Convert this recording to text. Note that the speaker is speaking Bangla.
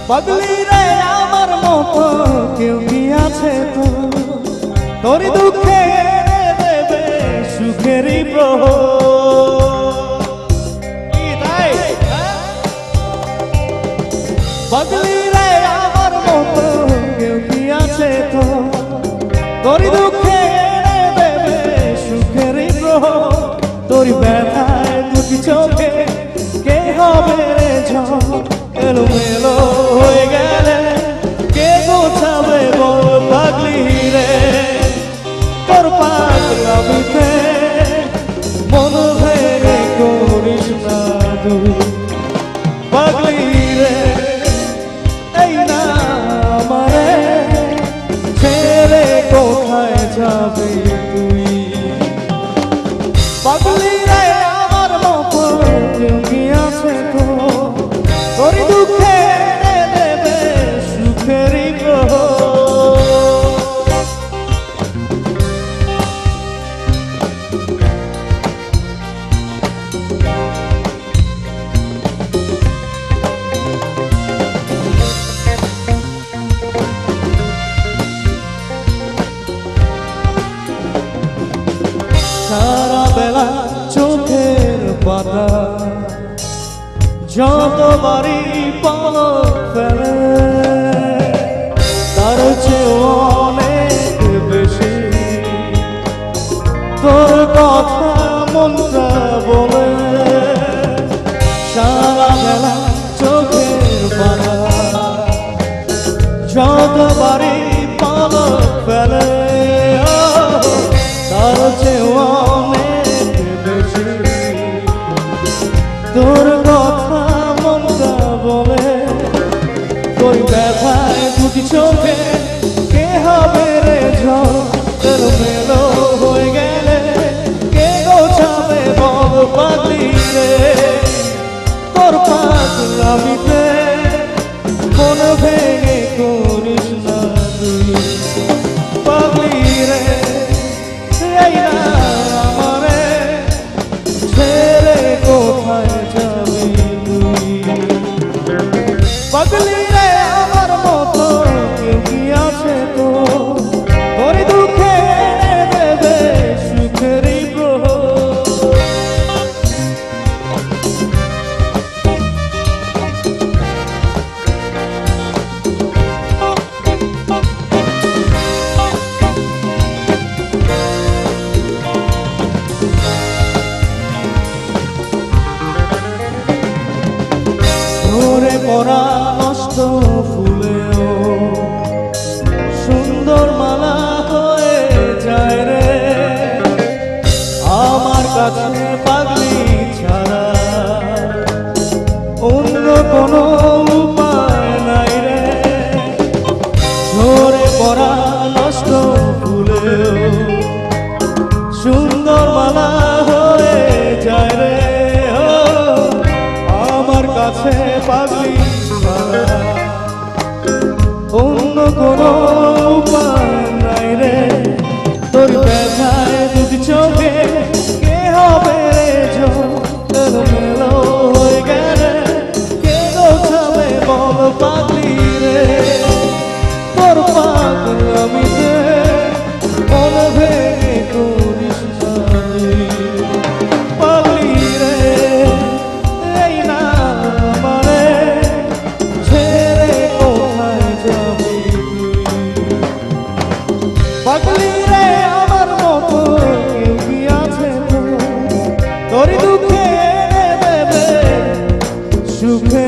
পাগলি রে আমার মতো কেউ কি আছে তো তোর দুঃখে এনে দেবে সুখেরই পাগলি রে আমার মতো কেউ কি আছে তো তোর দুঃখে এনে দেবে সুখেরই তোর ব্যথায় দুটি চোখে কে হবে রে এলোমেলো হয়ে গেলে কে গোছাবে বল পাগলি রে তোর পাগলামিতে মন ভেঙে করিস না তুই পাগলি রে এই না আমারে ছেড়ে কোথায় যাবি তুই পাগলি রে আমার মতো কেউ কি আছে তো তোর দুঃখে এনে দেবে সুখেরই সারা বেলা চোখের পাতা যতবারই পলক ফেলে তার চেয়ে অনেক বেশি তোর কথা মনটা বলে সারা বেলা চোখের পাতা যতবারই পলক ফেলে তার চেয়ে অনেক বেশি তোর কথা মনটা বলে তোর ব্যথায় দুটি চোখে কে হবে রে এলোমেলো হয়ে গেলে কে গোছাবে বল পাগলি রে তোর পাগলামিতে মন ভেঙে করিস না তুই পাগলি রে এই না আমারে ছেড়ে কোথায় যাবি তুই পাগলি রে আমার মতো কেউ কি আছে তো তোর দুঃখে এনে দেবে সুখেরই ঝরে পড়া নষ্ট ফুলেও সুন্দর মালা হয়ে যায় রে আমার কাছে পাগলি ছাড়া অন্য কোনো উপায় নাই রে ঝরে পড়া নষ্ট ফুলেও সুন্দর মালা হয়ে যায় রে কাছে পাগলি ছাড়া অন্য কোনো উপায় নাই রে তোর ব্যথায় দুটি চোখে কে হবে রে এলোমেলো হয়ে গেলে কে গোছাবে বল পাগলি রে তোর পাগলামিতে মন ভেঙে করিস না পাগলি রে এই না পাগলি রে আমার মতো কেউ কি আছে তো তোর দুঃখে এনে দেবে সুখে